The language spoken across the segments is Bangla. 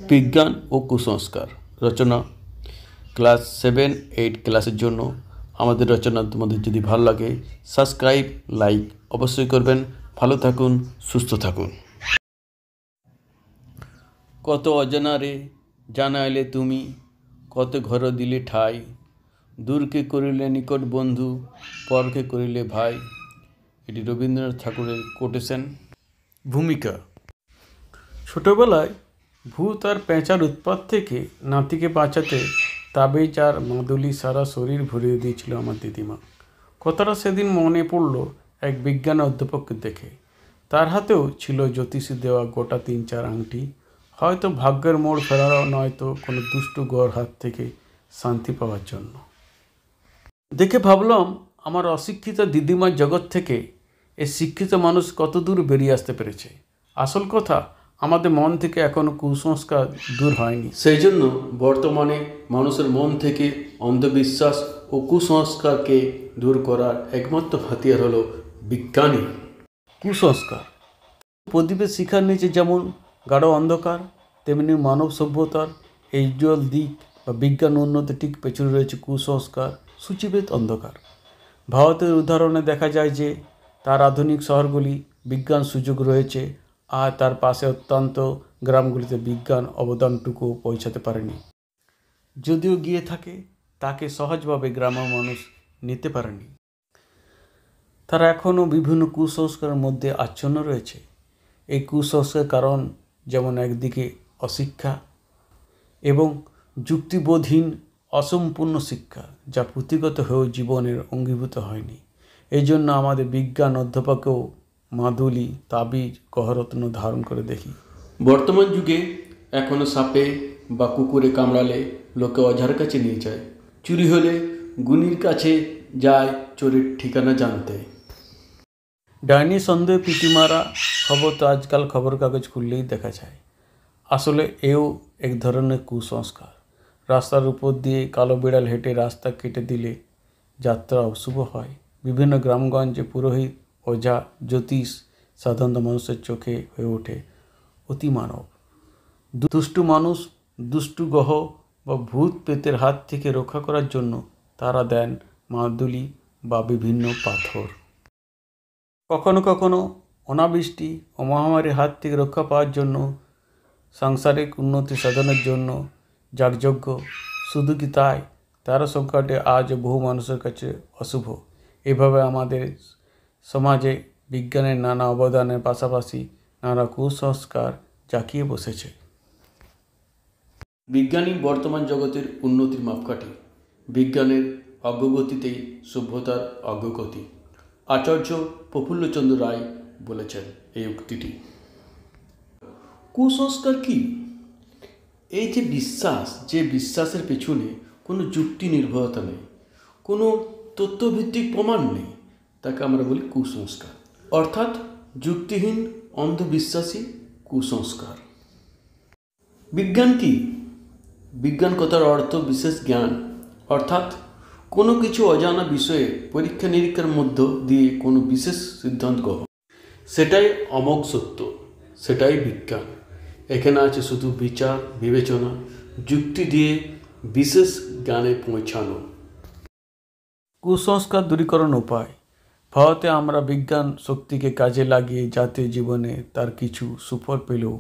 বিজ্ঞান ও কুসংস্কার রচনা ক্লাস 7-8 ক্লাসের জন্য। আমাদের রচনা তোমাদের যদি ভালো লাগে সাবস্ক্রাইব লাইক অবশ্যই করবেন। ভালো থাকুন, সুস্থ থাকুন। কত অজানারে জানাইলে তুমি, কত ঘর দিলে ঠাই, দূরকে করিলে নিকট বন্ধু, পরকে করিলে ভাই। এটি রবীন্দ্রনাথ ঠাকুরের কোটেশন। ভূমিকা। ছোটবেলায় ভূত আর পেঁচার উৎপাত থেকে নাতিকে বাঁচাতে তাবিজ আর মাদুলি সারা শরীর ভরিয়ে দিয়েছিল আমার দিদিমা। কথাটা সেদিন মনে পড়ল এক বিজ্ঞান অধ্যাপককে দেখে। তার হাতেও ছিল জ্যোতিষী দেওয়া গোটা 3-4 আংটি। হয়তো ভাগ্যের মোড় ফেরানো, নয়তো কোনো দুষ্টু গড় হাত থেকে শান্তি পাওয়ার জন্য। দেখে ভাবলাম আমার অশিক্ষিত দিদিমার জগৎ থেকে এই শিক্ষিত মানুষ কত দূর বেরিয়ে আসতে পেরেছে। আসল কথা, আমাদের মন থেকে এখনও কুসংস্কার দূর হয়নি। সেই জন্য বর্তমানে মানুষের মন থেকে অন্ধবিশ্বাস ও কুসংস্কারকে দূর করার একমাত্র হাতিয়ার হলো বিজ্ঞানী। কুসংস্কার প্রদীপের শিখার নিচে যেমন গাঢ় অন্ধকার, তেমনি মানব সভ্যতার এই উজ্জ্বল দিক বা বিজ্ঞান উন্নতি ঠিক পেছনে রয়েছে কুসংস্কার, সূচিভেদ অন্ধকার। ভারতের উদাহরণে দেখা যায় যে তার আধুনিক শহরগুলি বিজ্ঞান সুযোগ রয়েছে, আর তার পাশে অত্যন্ত গ্রামগুলিতে বিজ্ঞান অবদানটুকু পৌঁছাতে পারেনি। যদিও গিয়ে থাকে, তাকে সহজভাবে গ্রামের মানুষ নিতে পারেনি। তারা এখনও বিভিন্ন কুসংস্কারের মধ্যে আচ্ছন্ন রয়েছে। এই কুসংস্কারের কারণ যেমন একদিকে অশিক্ষা এবং যুক্তিবোধহীন অসম্পূর্ণ শিক্ষা, যা পুঁথিগত হয়েও জীবনের অঙ্গীভূত হয়নি। এই জন্য আমাদের বিজ্ঞান অধ্যাপকেও মাদুলি, তাবিজ, গ্রহরত্ন ধারণ করে দেখি। বর্তমান যুগে এখনও সাপে বা কুকুরে কামড়ালে লোকে অঝার কাছে নিয়ে যায়, চুরি হলে গুণীর কাছে যায় চোরের ঠিকানা জানতে। ডাইনি সন্দেহে পিটি মারা খবর তো আজকাল খবর কাগজ খুললেই দেখা যায়। আসলে এও এক ধরনের কুসংস্কার। রাস্তার উপর দিয়ে কালো বিড়াল হেঁটে রাস্তা কেটে দিলে যাত্রা অশুভ হয়। বিভিন্ন গ্রামগঞ্জে পুরোহিত, ওঝা, জ্যোতিষ সাধারণত মানুষের চোখে হয়ে ওঠে অতিমানব। দুষ্টু মানুষ, দুষ্টু গ্রহ বা ভূত প্রেতের হাত থেকে রক্ষা করার জন্য তারা দেন মাদুলি বা বিভিন্ন পাথর। কখনো কখনো অনাবৃষ্টি ও মহামারীর হাত থেকে রক্ষা পাওয়ার জন্য, সাংসারিক উন্নতি সাধনের জন্য যাগযজ্ঞ। শুধু কি তাই, তার সংকটে আজও বহু মানুষের কাছে অশুভ। এভাবে আমাদের সমাজে বিজ্ঞানের নানা অবদানের পাশাপাশি নানা কুসংস্কার জাঁকিয়ে বসেছে। বিজ্ঞানই বর্তমান জগতের উন্নতির মাপকাঠি। বিজ্ঞানের অগ্রগতিতেই সভ্যতার অগ্রগতি। আচার্য প্রফুল্লচন্দ্র রায় বলেছেন এই উক্তিটি। কুসংস্কার কি? এই যে বিশ্বাস, যে বিশ্বাসের পেছনে কোনো যুক্তি নির্ভরতা নেই, কোনো তথ্যভিত্তিক প্রমাণ নেই, তাকে আমরা বলি কুসংস্কার। অর্থাৎ যুক্তিহীন, অন্ধবিশ্বাসী কুসংস্কার। বিজ্ঞান কি? বিজ্ঞান কথার অর্থ বিশেষ জ্ঞান, অর্থাৎ কোনো কিছু অজানা বিষয়ে পরীক্ষা নিরীক্ষার মধ্য দিয়ে কোনো বিশেষ সিদ্ধান্ত গ্রহণ। সেটাই অমোঘ সত্য, সেটাই বিজ্ঞান। এখানে আছে শুধু বিচার বিবেচনা, যুক্তি দিয়ে বিশেষ জ্ঞানে পৌঁছানো। কুসংস্কার দূরীকরণ উপায়। ভারতে আমরা বিজ্ঞান শক্তিকে কাজে লাগিয়ে জাতীয় জীবনে তার কিছু সুফল পেলেও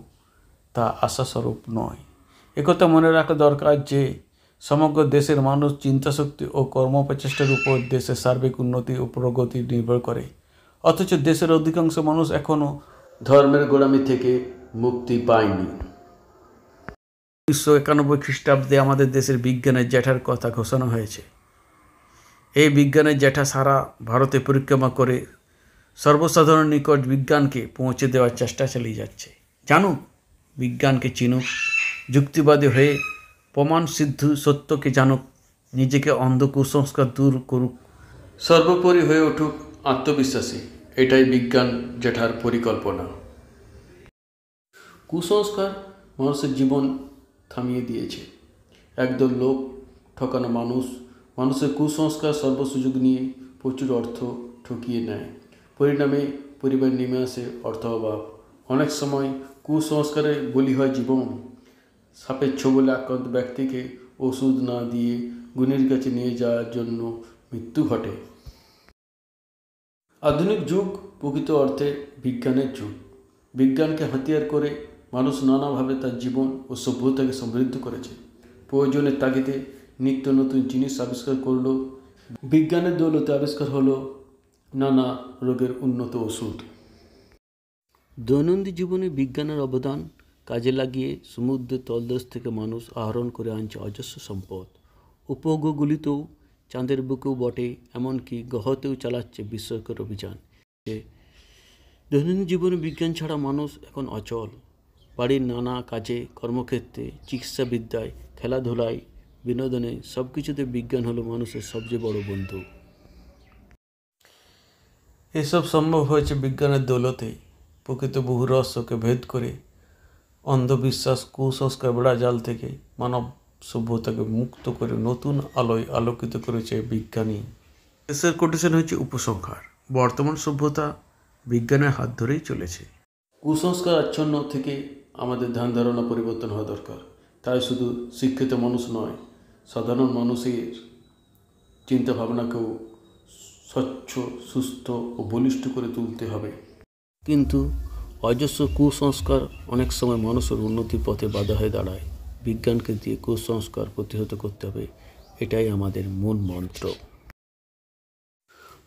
তা আশাস্বরূপ নয়। একথা মনে রাখা দরকার যে সমগ্র দেশের মানুষ চিন্তাশক্তি ও কর্মপ্রচেষ্টার উপর দেশের সার্বিক উন্নতি ও প্রগতি নির্ভর করে। অথচ দেশের অধিকাংশ মানুষ এখনও ধর্মের গোলামি থেকে মুক্তি পায়নি। 1991 খ্রিস্টাব্দে আমাদের দেশের বিজ্ঞানের জ্যাঠার কথা ঘোষণা হয়েছে। এই বিজ্ঞানের জ্যাঠা সারা ভারতে পরিক্রমা করে সর্বসাধারণের নিকট বিজ্ঞানকে পৌঁছে দেওয়ার চেষ্টা চালিয়ে যাচ্ছে। জানুক, বিজ্ঞানকে চিনুক, যুক্তিবাদী হয়ে প্রমাণ সিদ্ধ সত্যকে জানুক, নিজেকে অন্ধ কুসংস্কার দূর করুক, সর্বোপরি হয়ে উঠুক আত্মবিশ্বাসী। এটাই বিজ্ঞান জ্যাঠার পরিকল্পনা। কুসংস্কার মানুষের জীবন থামিয়ে দিয়েছে। একদল লোক ঠকানো মানুষের কুসংস্কার সর্বসুযোগ নিয়ে প্রচুর অর্থ ঠকিয়ে নেয়। পরিণামে পরিবার নেমে আসে অর্থ অভাব। অনেক সময় কুসংস্কারে বলি হয় জীবন। সাপের ছোবলে আক্রান্ত ব্যক্তিকে ওষুধ না দিয়ে গুণীর কাছে নিয়ে যাওয়ার জন্য মৃত্যু ঘটে। আধুনিক যুগ প্রকৃত অর্থে বিজ্ঞানের যুগ। বিজ্ঞানকে হাতিয়ার করে মানুষ নানাভাবে তার জীবন ও সভ্যতাকে সমৃদ্ধ করেছে। প্রয়োজনের তাগিদে নিত্য নতুন জিনিস আবিষ্কার করলো। বিজ্ঞানের দৌলতে আবিষ্কার হলো নানা রোগের উন্নত ওষুধ। দৈনন্দিন জীবনে বিজ্ঞানের অবদান কাজে লাগিয়ে সমুদ্রের তলদেশ থেকে মানুষ আহরণ করে আনছে অজস্র সম্পদ। উপগ্রহগুলিতেও, চাঁদের বুকেও বটে, এমনকি গ্রহতেও চালাচ্ছে বিস্ময়কর অভিযান। দৈনন্দিন জীবনে বিজ্ঞান ছাড়া মানুষ এখন অচল। বাড়ির নানা কাজে, কর্মক্ষেত্রে, চিকিৎসাবিদ্যায়, খেলাধুলায়, বিনোদনে সব কিছুতে বিজ্ঞান হলো মানুষের সবচেয়ে বড় বন্ধু। এসব সম্ভব হয়েছে বিজ্ঞানের দৌলতে। প্রকৃত বহু রহস্যকে ভেদ করে অন্ধবিশ্বাস, কুসংস্কার বেড়াজাল থেকে মানব সভ্যতাকে মুক্ত করে নতুন আলোয় আলোকিত করেছে বিজ্ঞানী। দেশের কোটেশন হচ্ছে উপসংহার। বর্তমান সভ্যতা বিজ্ঞানের হাত ধরেই চলেছে। কুসংস্কার আচ্ছন্ন থেকে আমাদের ধ্যান ধারণা পরিবর্তন হওয়া দরকার। তাই শুধু শিক্ষিত মানুষ নয়, সাধারণ মানুষের চিন্তাভাবনাকেও স্বচ্ছ, সুস্থ ও বলিষ্ঠ করে তুলতে হবে। কিন্তু অজস্র কুসংস্কার অনেক সময় মানুষের উন্নতির পথে বাধা হয়ে দাঁড়ায়। বিজ্ঞানকে দিয়ে কুসংস্কার প্রতিহত করতে হবে, এটাই আমাদের মূল মন্ত্র।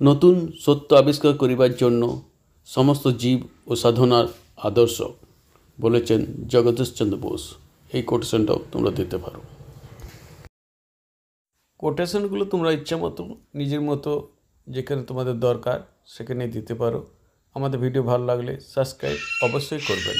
নতুন সত্য আবিষ্কার করিবার জন্য সমস্ত জীব ও সাধনার আদর্শ বলেছেন জগদীশচন্দ্র বোস। এই কোটেশনটাও তোমরা দিতে পারো। কোটেশনগুলো তোমরা ইচ্ছা মতো নিজের মতো যেখানে তোমাদের দরকার সেখানে দিতে পারো। আমাদের ভিডিও ভালো লাগলে সাবস্ক্রাইব অবশ্যই করবেন।